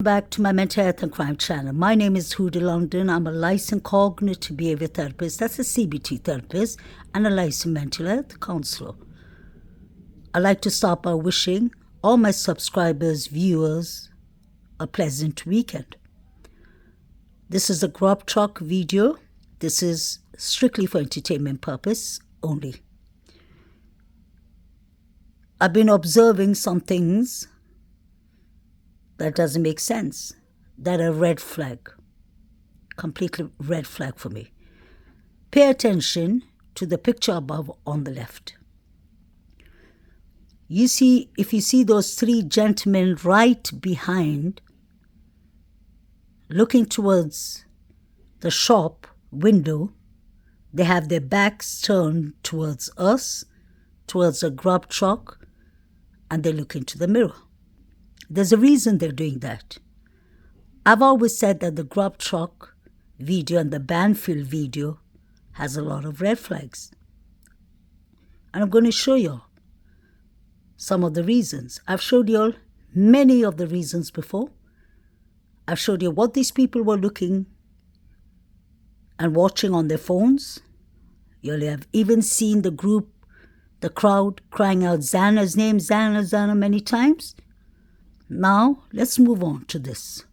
Back to my mental health and crime channel. My name is Huda London. I'm a licensed cognitive behavior therapist, that's a CBT therapist, and a licensed mental health counselor. I'd like to start by wishing all my subscribers, viewers, a pleasant weekend. This is a Grub truck video. This is strictly for entertainment purpose only. I've been observing some things that doesn't make sense, that are red flag, completely red flag for me. Pay attention to the picture above on the left. If you see those three gentlemen right behind, looking towards the shop window, they have their backs turned towards us, towards a Grub truck, and they look into the mirror. There's a reason they're doing that. I've always said that the Grub truck video and the Banfield video has a lot of red flags. And I'm going to show you some of the reasons. I've showed you all many of the reasons before. I've showed you what these people were looking and watching on their phones. You'll have even seen the crowd crying out Xana's name, Xana many times. Now, let's move on to this.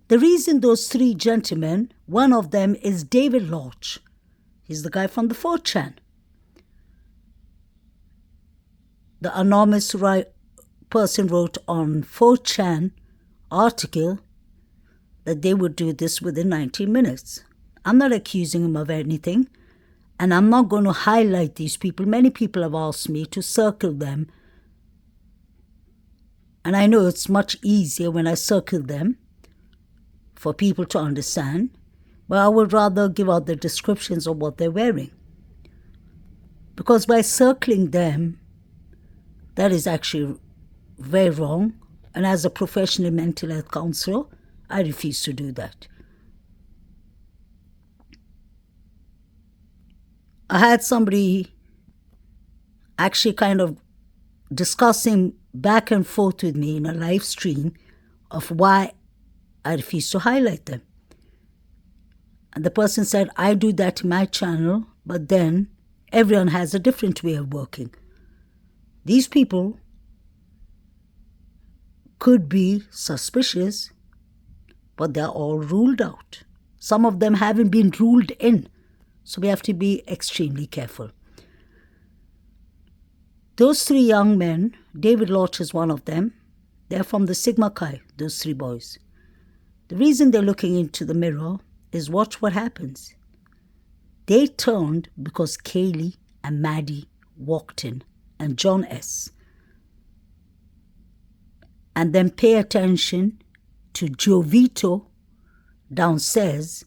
The reason those three gentlemen, one of them is David Lodge. He's the guy from the 4chan. The anonymous person wrote on 4chan article that they would do this within 90 minutes. I'm not accusing him of anything, and I'm not going to highlight these people. Many people have asked me to circle them. And I know it's much easier when I circle them for people to understand, but I would rather give out the descriptions of what they're wearing. Because by circling them, that is actually very wrong. And as a professional mental health counselor, I refuse to do that. I had somebody actually kind of discussing back and forth with me in a live stream of why I refuse to highlight them. And the person said, I do that in my channel, but then everyone has a different way of working. These people could be suspicious, but they're all ruled out. Some of them haven't been ruled in, so we have to be extremely careful. Those three young men, David Lodge is one of them, they're from the Sigma Chi, those three boys. The reason they're looking into the mirror is watch what happens. They turned because Kaylee and Maddie walked in, and John S. And then pay attention to Jovito downstairs.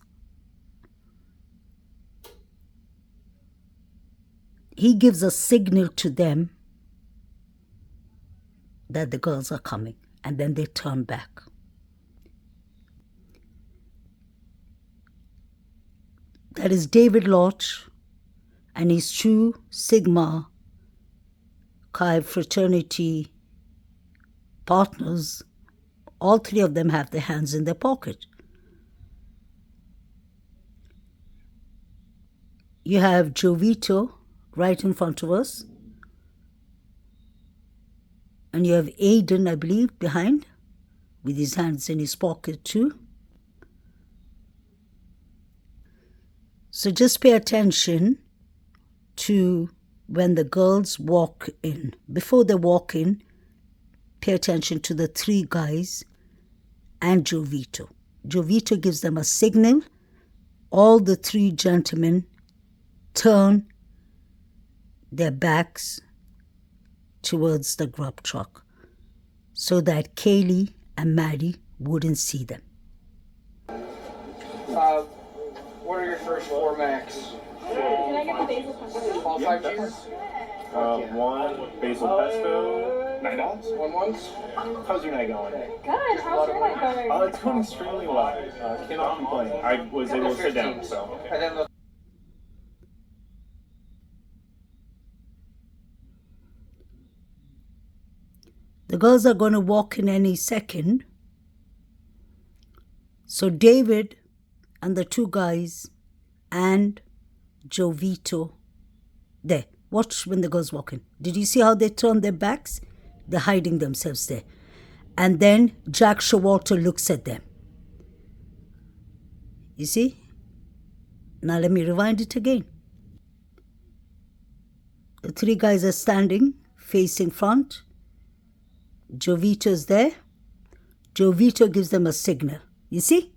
He gives a signal to them that the girls are coming, and then they turn back. That is David Lodge and his true Sigma Chi fraternity partners. All three of them have their hands in their pocket. You have Jovito right in front of us. And you have Aiden, I believe, behind, with his hands in his pocket too. So just pay attention to when the girls walk in. Before they walk in, pay attention to the three guys and Jovito. Jovito gives them a signal. All the three gentlemen turn their backs towards the Grub truck so that Kaylee and Maddie wouldn't see them. What are your first four max? Can I get the basil pesto? All five cheeses? One basil pesto, $9. One ones? How's your night going? Good. How's your night going? It's going extremely well. Cannot complain. I was able to sit down, so. And then the The girls are going to walk in any second. So David and the two guys and Jovito, there. Watch when the girls walk in. Did you see how they turn their backs? They're hiding themselves there. And then Jack Showalter looks at them. You see? Now let me rewind it again. The three guys are standing, facing front. Jovito's there. Jovito gives them a signal. You see?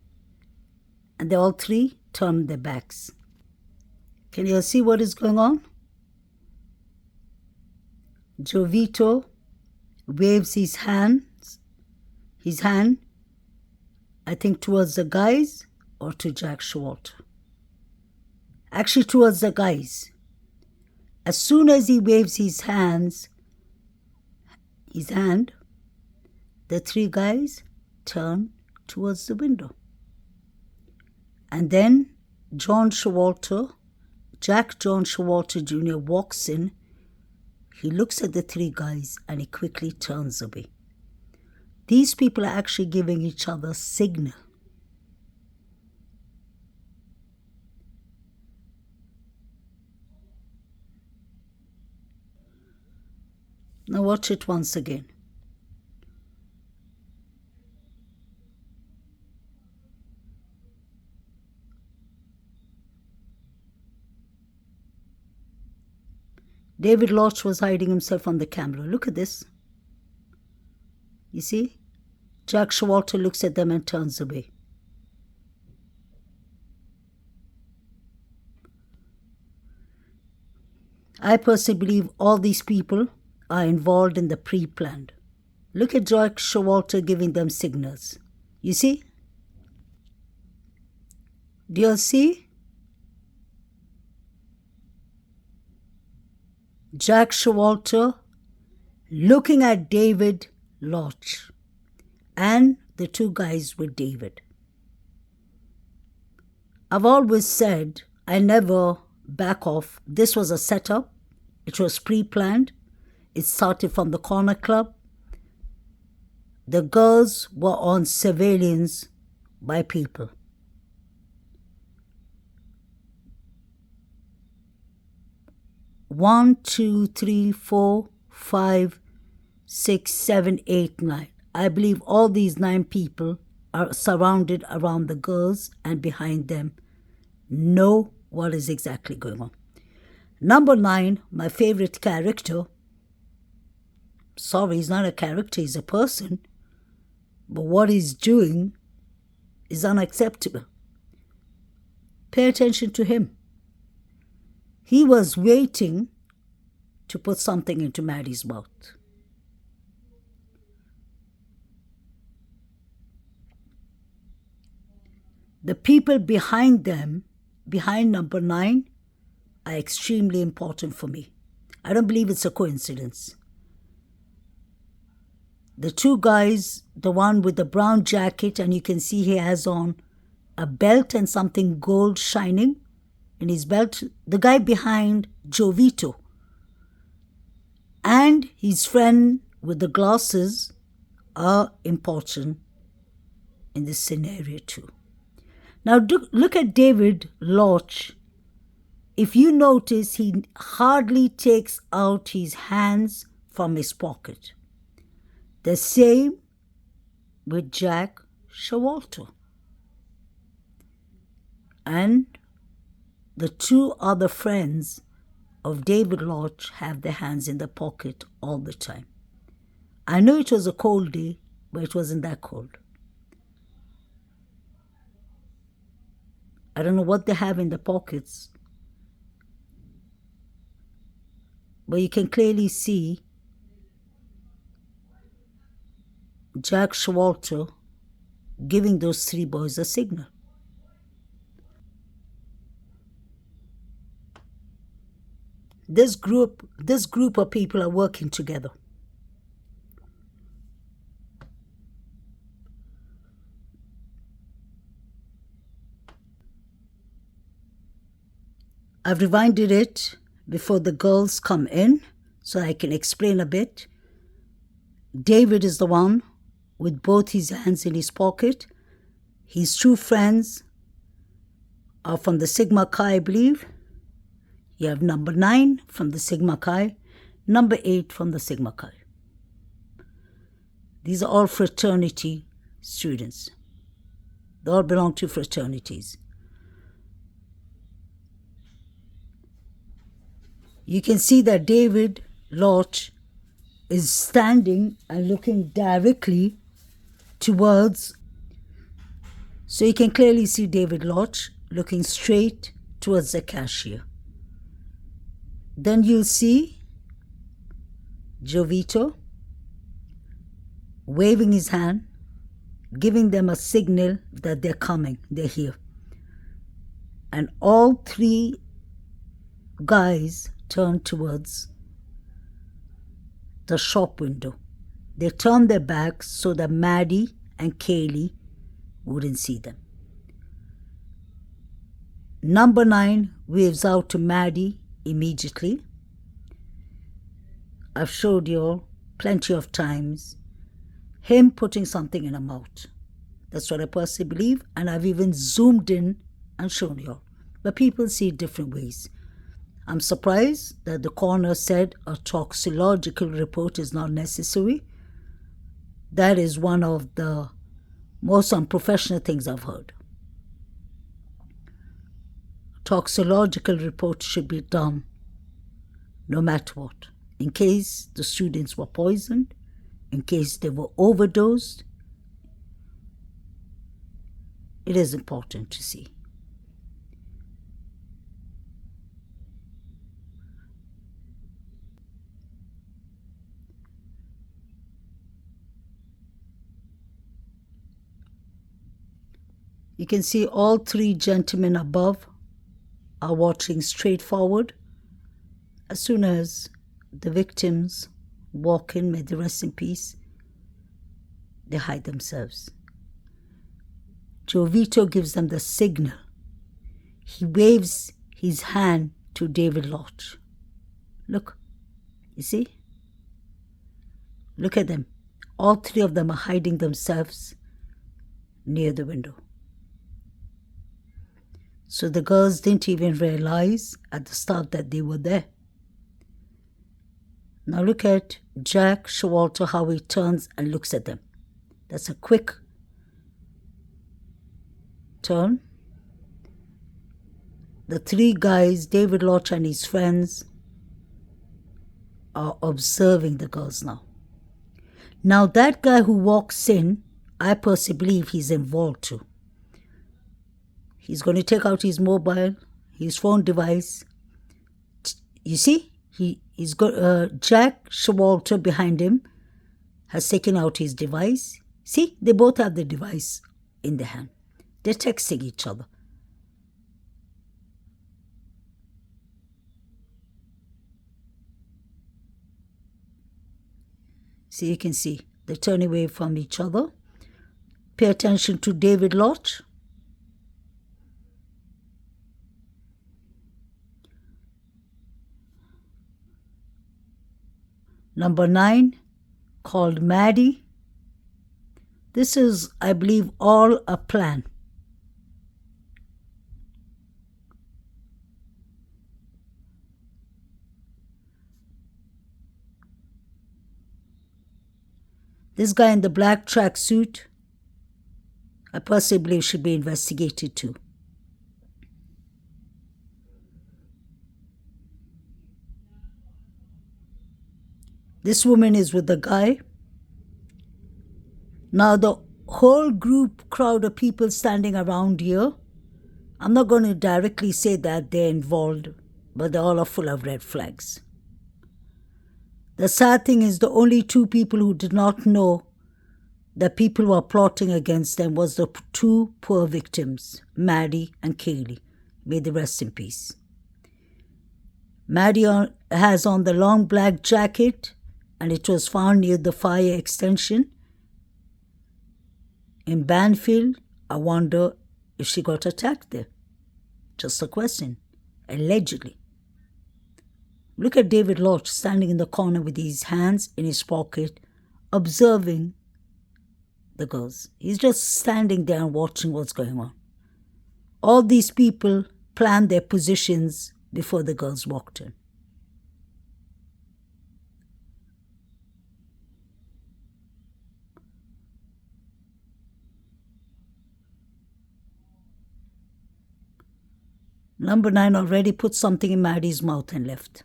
And they all three turn their backs. Can you see what is going on? Jovito waves his hand, I think towards the guys or to Jack Showalter. Actually towards the guys. As soon as he waves his hand, the three guys turn towards the window. And then Jack John Showalter Jr. walks in. He looks at the three guys and he quickly turns away. These people are actually giving each other a signal. Now watch it once again. David Lodge was hiding himself on the camera. Look at this. You see? Jack Showalter looks at them and turns away. I personally believe all these people are involved in the pre-planned. Look at Jack Showalter giving them signals. You see? Do you see? Jack Showalter looking at David Lodge and the two guys with David. I've always said I never back off. This was a setup. It was pre-planned. It started from the corner club. The girls were on surveillance by people. One, two, three, 4, 5, 6, 7, 8, 9. I believe all these 9 people are surrounded around the girls and behind them know what is exactly going on. Number 9, my favorite character. Sorry, he's not a character, he's a person. But what he's doing is unacceptable. Pay attention to him. He was waiting to put something into Maddie's mouth. The people behind them, behind number 9, are extremely important for me. I don't believe it's a coincidence. The two guys, the one with the brown jacket, and you can see he has on a belt and something gold shining in his belt. The guy behind Jovito and his friend with the glasses are important in this scenario too. Now look at David Lodge. If you notice, he hardly takes out his hands from his pocket. The same with Jack Showalter. And the two other friends of David Lodge have their hands in the pocket all the time. I know it was a cold day, but it wasn't that cold. I don't know what they have in the pockets, but you can clearly see Jack Showalter giving those 3 boys a signal. This group of people are working together. I've rewinded it before the girls come in so I can explain a bit. David is the one with both his hands in his pocket. His true friends are from the Sigma Chi, I believe. You have number 9 from the Sigma Chi, number 8 from the Sigma Chi. These are all fraternity students. They all belong to fraternities. You can see that David Lodge is standing and looking directly towards. So you can clearly see David Lodge looking straight towards the cashier. Then you'll see Jovito waving his hand, giving them a signal that they're coming, they're here. And all 3 guys turn towards the shop window. They turn their backs so that Maddie and Kaylee wouldn't see them. Number 9 waves out to Maddie immediately. I've showed you all plenty of times him putting something in her mouth. That's what I personally believe, and I've even zoomed in and shown you all. But people see it different ways. I'm surprised that the coroner said a toxicological report is not necessary. That is one of the most unprofessional things I've heard. Toxicological report should be done no matter what, in case the students were poisoned, in case they were overdosed. It is important to see. You can see all 3 gentlemen above are watching straight forward. As soon as the victims walk in, may they rest in peace, they hide themselves. Jovito gives them the signal. He waves his hand to David Lodge. Look, you see? Look at them. All 3 of them are hiding themselves near the window. So the girls didn't even realize at the start that they were there. Now look at Jack Showalter, how he turns and looks at them. That's a quick turn. The 3 guys, David Lodge and his friends, are observing the girls now. Now that guy who walks in, I personally believe he's involved too. He's going to take out his mobile, his phone device. You see, he's got Jack Showalter behind him has taken out his device. See, they both have the device in their hand. They're texting each other. See, you can see they turn away from each other. Pay attention to David Lodge. Number 9, called Maddie. This is, I believe, all a plan. This guy in the black tracksuit, I personally believe should be investigated too. This woman is with the guy. Now the whole crowd of people standing around here, I'm not going to directly say that they're involved, but they all are full of red flags. The sad thing is the only 2 people who did not know that people were plotting against them was the 2 poor victims, Maddie and Kaylee. May they rest in peace. Maddie has on the long black jacket, and it was found near the fire extension in Banfield. I wonder if she got attacked there. Just a question. Allegedly. Look at David Lodge standing in the corner with his hands in his pocket, observing the girls. He's just standing there and watching what's going on. All these people planned their positions before the girls walked in. Number 9 already put something in Maddie's mouth and left.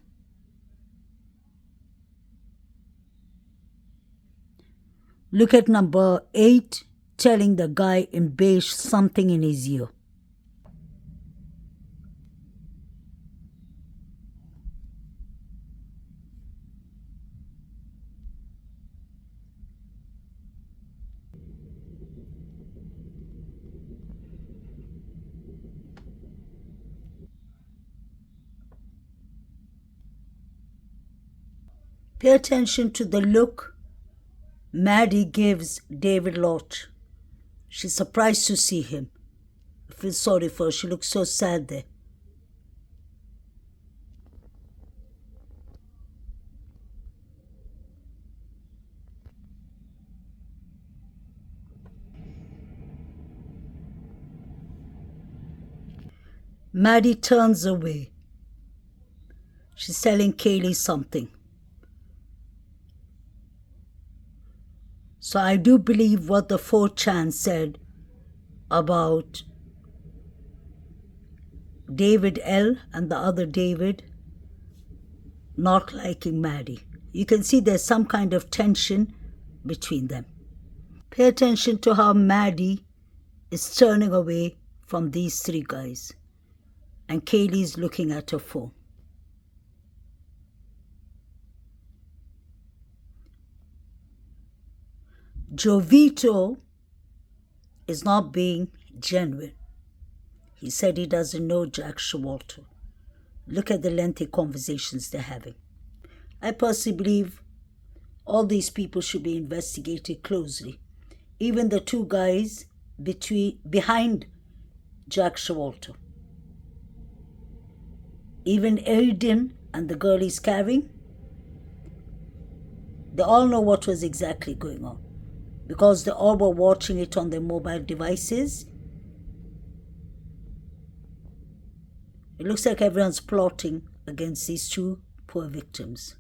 Look at number 8 telling the guy in beige something in his ear. Pay attention to the look Maddie gives David Lott. She's surprised to see him. I feel sorry for her. She looks so sad there. Maddie turns away. She's telling Kaylee something. So I do believe what the 4chan said about David L. and the other David not liking Maddie. You can see there's some kind of tension between them. Pay attention to how Maddie is turning away from these 3 guys. And Kaylee's looking at her phone. Jovito is not being genuine. He said he doesn't know Jack Showalter. Look at the lengthy conversations they're having. I personally believe all these people should be investigated closely. Even the 2 guys behind Jack Showalter. Even Aiden and the girl he's carrying. They all know what was exactly going on. Because they all were watching it on their mobile devices. It looks like everyone's plotting against these 2 poor victims.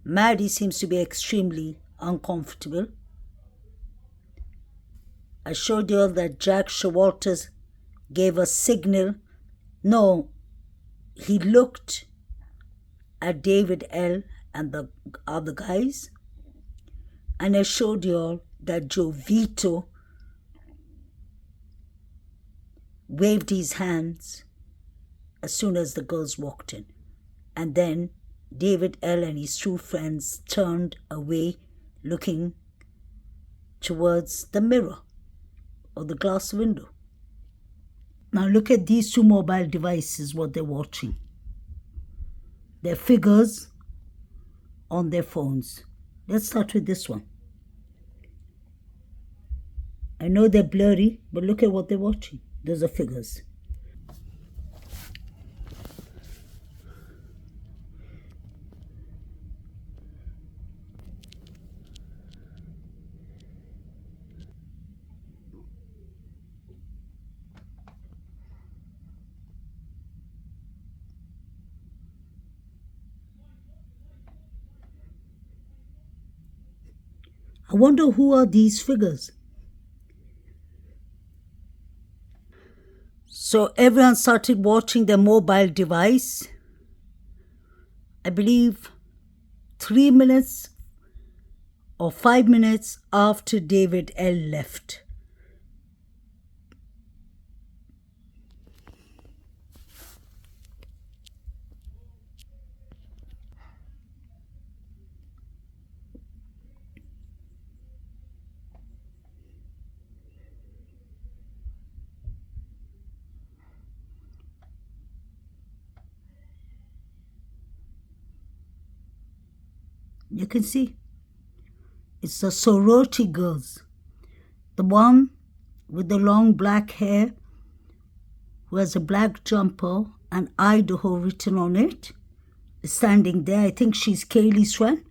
Maddie seems to be extremely uncomfortable. I showed you all that Jack Showalter gave a signal. No, he looked at David L. and the other guys. And I showed you all that Jovito waved his hands as soon as the girls walked in. And then David L. and his 2 friends turned away looking towards the mirror or the glass window. Now look at these 2 mobile devices, what they're watching. Their figures on their phones. Let's start with this one. I know they're blurry, but look at what they're watching. Those are figures. I wonder who are these figures? So everyone started watching their mobile device. I believe 3 minutes or 5 minutes after David L. left. You can see it's the sorority girls. The one with the long black hair who has a black jumper and Idaho written on it is standing there. I think she's Kaylee's friend.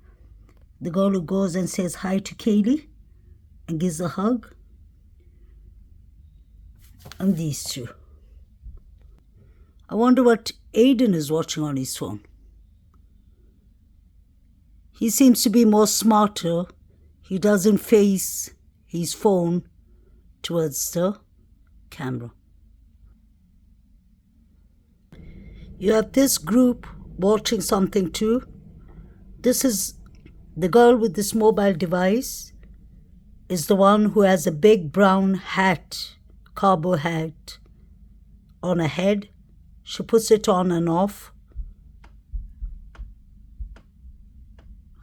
The girl who goes and says hi to Kaylee. and gives a hug. And these two. I wonder what Aiden is watching on his phone. He seems to be more smarter. He doesn't face his phone towards the camera. You have this group watching something too. This is the girl with this mobile device is the one who has a big brown hat, cowboy hat on her head. She puts it on and off.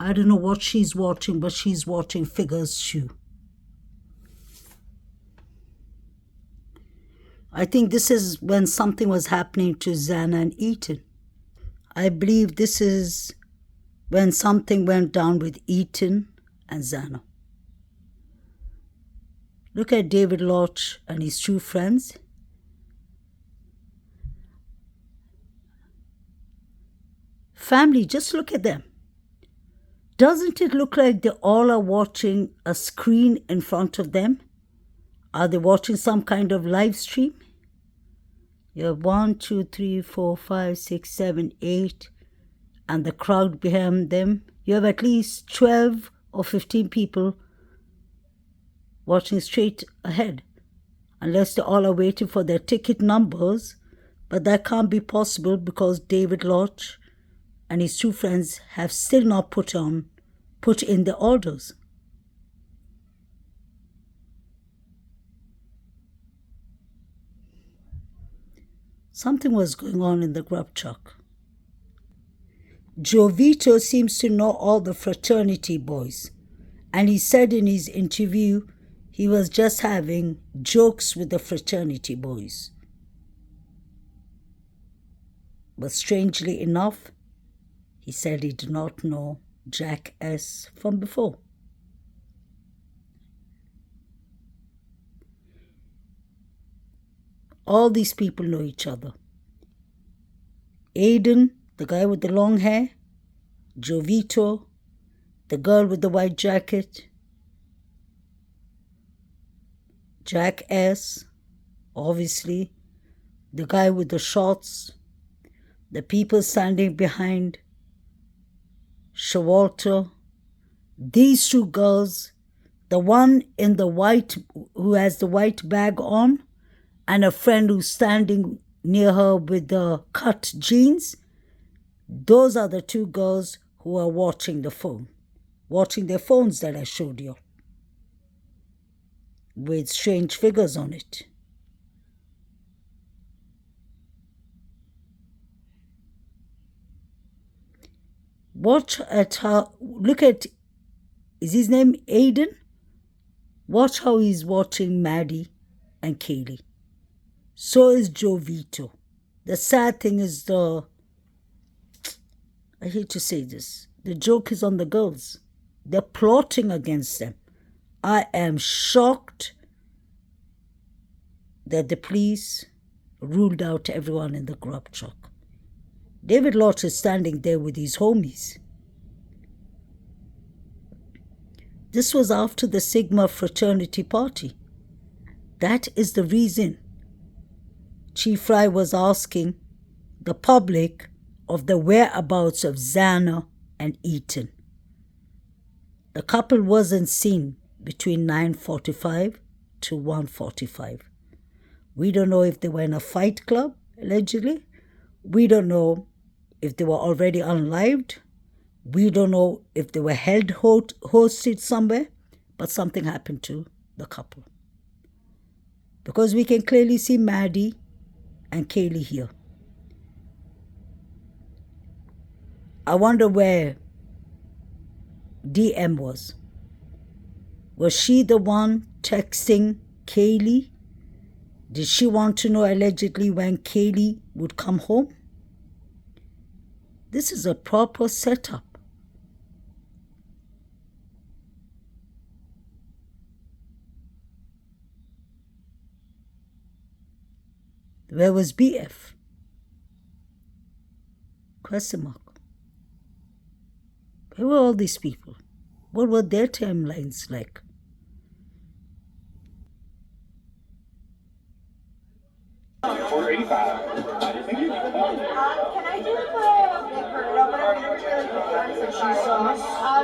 I don't know what she's watching, but she's watching figures too. I think this is when something was happening to Xana and Ethan. I believe this is when something went down with Ethan and Xana. Look at David Lodge and his two friends. Family, just look at them. Doesn't it look like they all are watching a screen in front of them? Are they watching some kind of live stream? You have 1, 2, 3, 4, 5, 6, 7, 8, and the crowd behind them. You have at least 12 or 15 people watching straight ahead, unless they all are waiting for their ticket numbers. But that can't be possible because David Lodge and his two friends have still not put in the orders. Something was going on in the grub truck. Jovito seems to know all the fraternity boys, and he said in his interview he was just having jokes with the fraternity boys. But strangely enough, he said he did not know Jack S. from before. All these people know each other. Aiden, the guy with the long hair, Jovito, the girl with the white jacket, Jack S., obviously, the guy with the shorts, the people standing behind Shawalter, these two girls, the one in the white who has the white bag on, and a friend who's standing near her with the cut jeans. Those are the two girls who are watching the phone, watching their phones that I showed you, with strange figures on it. Watch at how, look at, is his name Aiden? Watch how he's watching Maddie and Kaylee. So is Jovito. The sad thing is I hate to say this, the joke is on the girls. They're plotting against them. I am shocked that the police ruled out everyone in the grub truck. David Lodge is standing there with his homies. This was after the Sigma fraternity party. That is the reason Chief Fry was asking the public of the whereabouts of Xana and Ethan. The couple wasn't seen between 9:45 to 1:45. We don't know if they were in a fight club, allegedly. We don't know if they were already unlived. We don't know if they were held hostage somewhere, but something happened to the couple. Because we can clearly see Maddie and Kaylee here. I wonder where DM was. Was she the one texting Kaylee? Did she want to know allegedly when Kaylee would come home? This is a proper setup. Where was BF? Question mark. Where were all these people? What were their timelines like? $4.85. Thank you. Can I do the burrito, but I'm really cheese sauce? Can I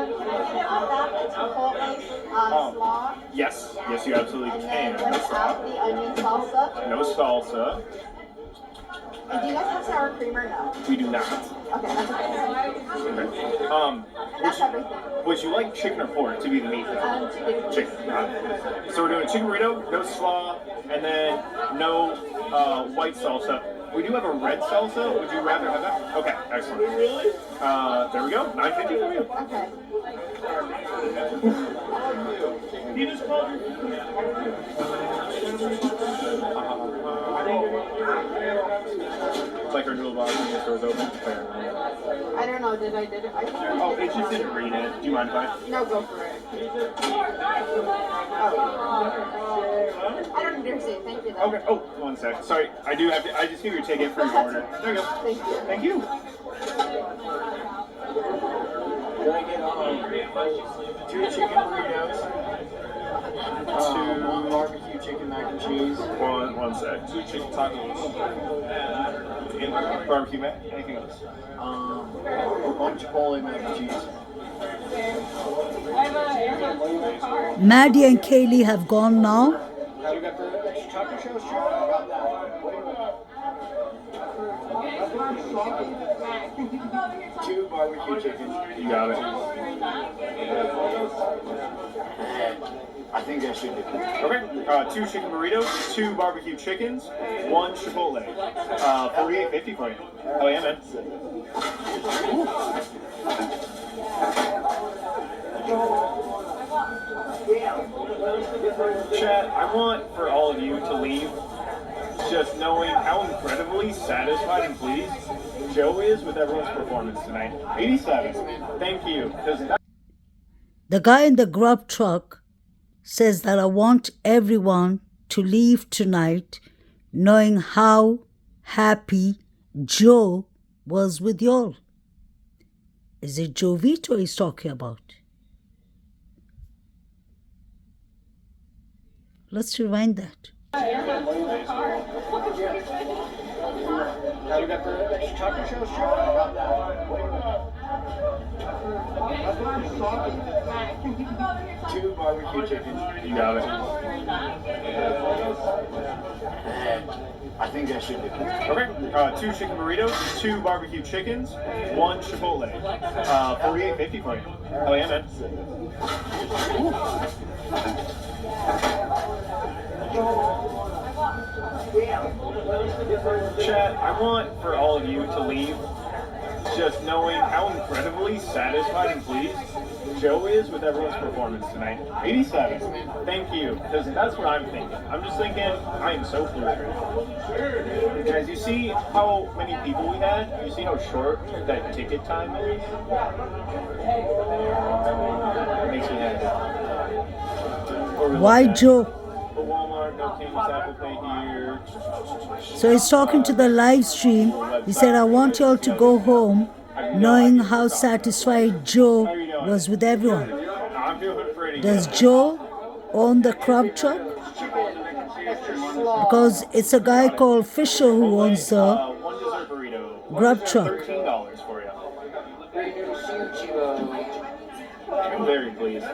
get it without the chipotle slaw? Yes, yes, you absolutely And can. then without the onion salsa? No salsa. And do you guys have sour cream or no? We do not. Okay, that's okay. That's everything. Would you like chicken or pork to be the meat? Chicken. Chicken. So we're doing chicken burrito, no slaw, and then no white salsa. We do have a red salsa. Would you rather have that? Okay, excellent. Really? There we go. $9.50 for you. Okay. You just called your like our new box when the store's open. I don't know, did it? Oh, it just didn't read it. Do you mind if I? No, go for it. I don't understand. Thank you, though. Okay. Oh, 1 sec. Sorry, I do have to. I just give you a ticket for your order. There you go. Thank you. Thank you. Can I get 2 chicken burritos? 1 barbecue chicken mac and cheese. 1 sec. 2 chicken tacos. Barbecue mac. Anything else? 1 chipotle mac and cheese. Maddie and Kaylee have gone now. You got the extra taco shells? Sure. Two barbecue chickens. You got it. I think that should be Okay. 2 chicken burritos, 2 barbecue chickens, 1 chipotle. $48.50 for you. Oh yeah, man. Chat, I want for all of you to leave just knowing how incredibly satisfied and pleased Joe is with everyone's performance tonight. 87. Thank you. The guy in the Grub truck says that I want everyone to leave tonight knowing how happy Joe was with y'all. Is it Joe Vito he's talking about? Let's rewind that. You got the extra taco shells? Sure. Two barbecue chickens. You got it. I think that should be Okay. 2 chicken burritos, 2 barbecue chickens, 1 chipotle. $48.50 for you. Oh yeah, man. Chat, I want for all of you to leave just knowing how incredibly satisfied and pleased Joe is with everyone's performance tonight. 87. Thank you. Because that's what I'm thinking. I'm just thinking, I am so pleased. Guys, you see how many people we had? You see how short that ticket time is? It makes me happy. Why Joe? Walmart, no Candy's Apple Pay here. So he's talking to the live stream. He said, I want y'all to go home knowing how satisfied Joe was with everyone. I'm doing pretty Does Joe own the Grub truck? Because it's a guy called Fisher who owns the 1 dessert burrito. Grub truck. $13 for you. I'm very pleased.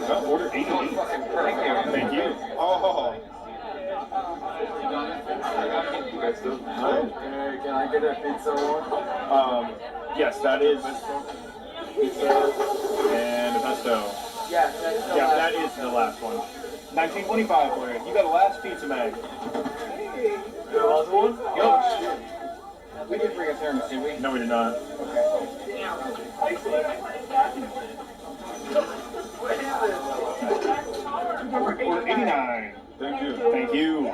Oh, order 88. Thank you. Oh. Can I get a pizza one? Yes, that is. And a pesto. Yeah, That is the last one. $19.25 for you. You got a last pizza bag. The last one? Yup. We didn't bring a thermos, did we? No, we did not. Order 89. Thank you. Thank you.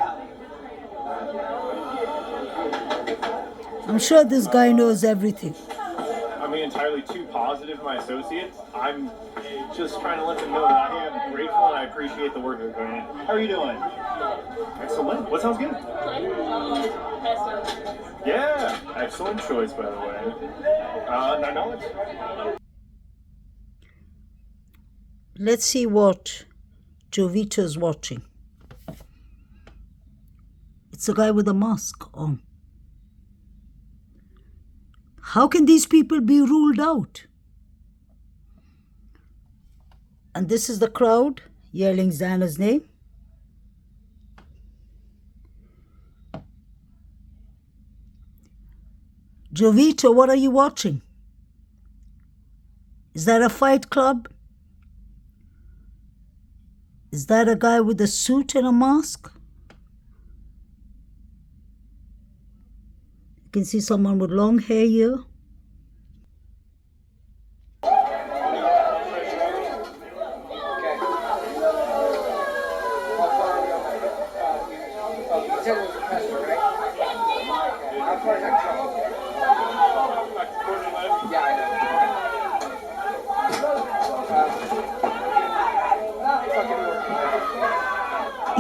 I'm sure this guy knows everything. I'm being entirely too positive to my associates. I'm just trying to let them know that I am grateful and I appreciate the work they're doing. How are you doing? Excellent. What sounds good? Yeah. Excellent choice, by the way. $9. Let's see what Jovito's watching. It's a guy with a mask on. How can these people be ruled out? And this is the crowd yelling Xana's name. Jovito, what are you watching? Is that a fight club? Is that a guy with a suit and a mask? You can see someone with long hair here.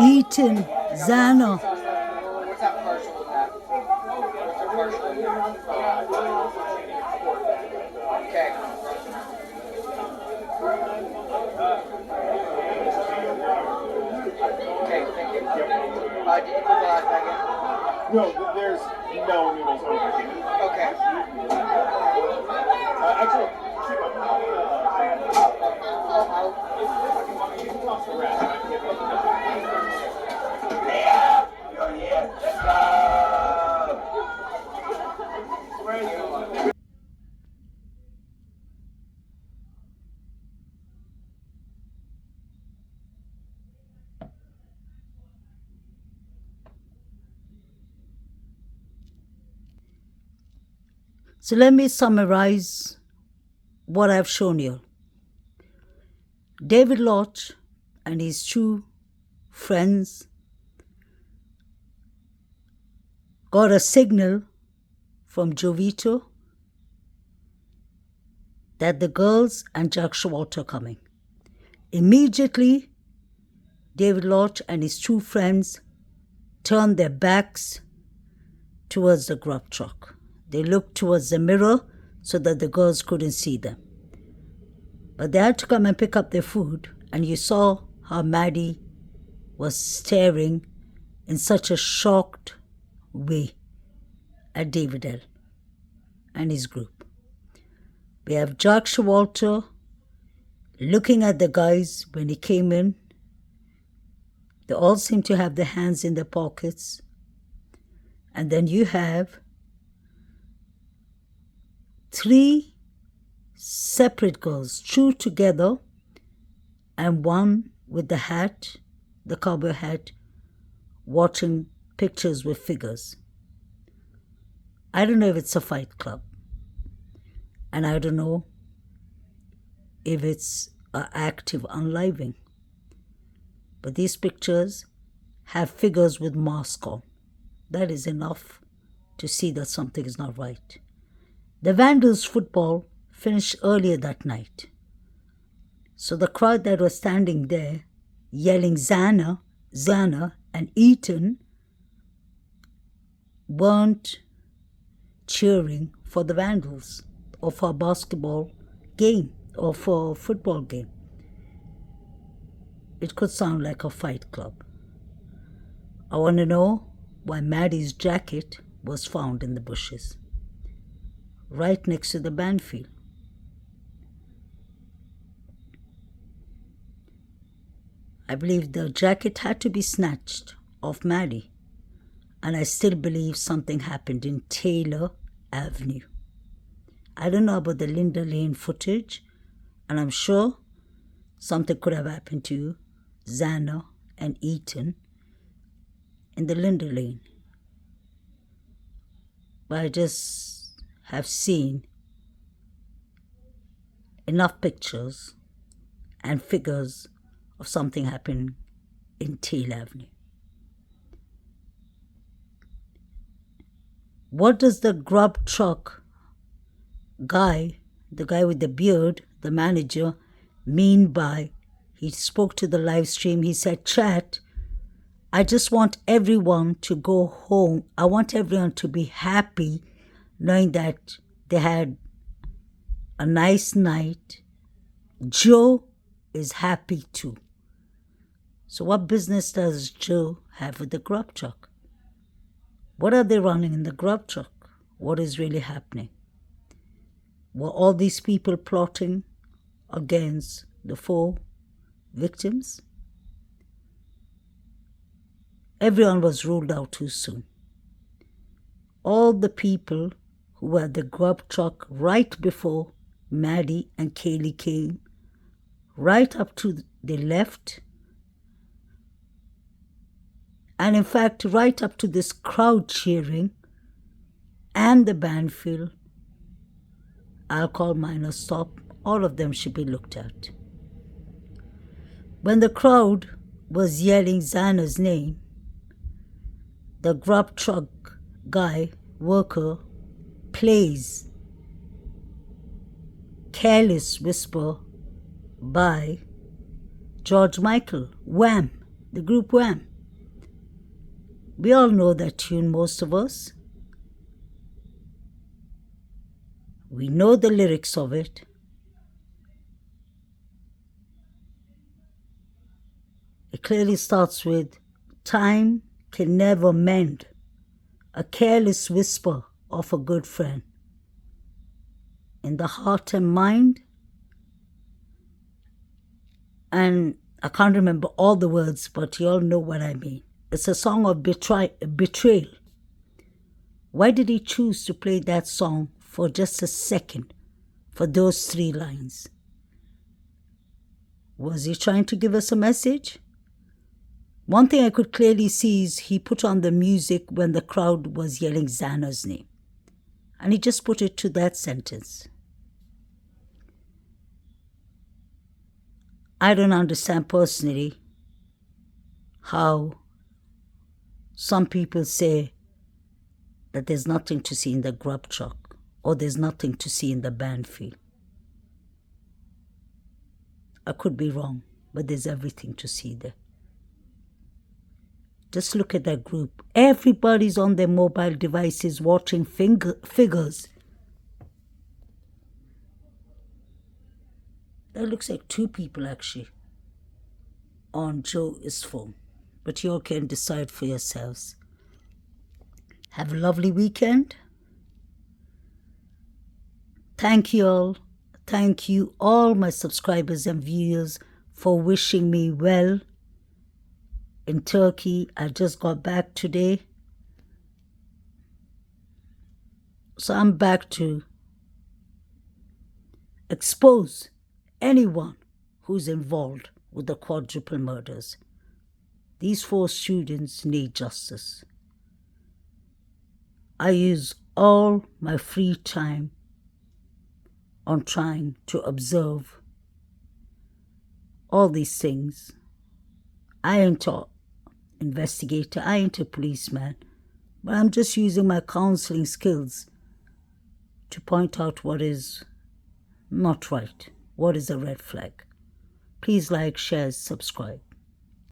Eaton, Xana. What's that partial with that? What's the partial in there? Okay. Okay, thank you. Did you put the last bag in? No, there's no noodles over here. Okay. Actually, So let me summarize what I've shown you. David Lodge and his two friends got a signal from Jovito that the girls and Jack Showalter are coming. Immediately, David Lodge and his two friends turned their backs towards the grub truck. They looked towards the mirror so that the girls couldn't see them. But they had to come and pick up their food, and you saw how Maddie was staring in such a shocked way at David L. and his group. We have Jack Showalter looking at the guys when he came in. They all seem to have their hands in their pockets. And then you have three separate girls, two together and one with the hat, the cowboy hat, watching pictures with figures. I don't know if it's a fight club, and I don't know if it's an active unliving, but these pictures have figures with masks on. That is enough to see that something is not right. The Vandals football finished earlier that night. So the crowd that was standing there yelling Xana, Xana, and Eaton weren't cheering for the Vandals or for a basketball game or for a football game. It could sound like a fight club. I want to know why Maddie's jacket was found in the bushes, right next to the band field. I believe the jacket had to be snatched off Maddie, and I still believe something happened in Taylor Avenue. I don't know about the Linda Lane footage, and I'm sure something could have happened to Xana and Eaton in the Linda Lane. But I just have seen enough pictures and figures of something happening in Taylor Avenue. What does the Grub truck guy, the guy with the beard, the manager, mean by he spoke to the live stream? He said, "Chat, I just want everyone to go home. I want everyone to be happy knowing that they had a nice night. Joe is happy too." So what business does Joe have with the Grub truck? What are they running in the grub truck? What is really happening? Were all these people plotting against the 4 victims? Everyone was ruled out too soon. All the people who were at the grub truck right before Maddie and Kaylee came, right up to the left, and in fact right up to this crowd cheering and the band field, alcohol minor stop, all of them should be looked at. When the crowd was yelling Xana's name, the grub truck guy, worker, plays Careless Whisper by George Michael, Wham, the group Wham. We all know that tune, most of us. We know the lyrics of it. It clearly starts with, time can never mend a careless whisper of a good friend. In the heart and mind, and I can't remember all the words, but you all know what I mean. It's a song of betrayal. Why did he choose to play that song for just a second, for those 3 lines? Was he trying to give us a message? One thing I could clearly see is he put on the music when the crowd was yelling Xana's name. And he just put it to that sentence. I don't understand personally how some people say that there's nothing to see in the grub truck or there's nothing to see in the band field. I could be wrong, but there's everything to see there. Just look at that group. Everybody's on their mobile devices watching figures. That looks like 2 people actually on Joe's phone. But you all can decide for yourselves. Have a lovely weekend. Thank you all. Thank you all my subscribers and viewers for wishing me well in Turkey. I just got back today. So I'm back to expose anyone who's involved with the quadruple murders. These 4 students need justice. I use all my free time on trying to observe all these things. I ain't an investigator, I ain't a policeman, but I'm just using my counseling skills to point out what is not right, what is a red flag. Please like, share, subscribe.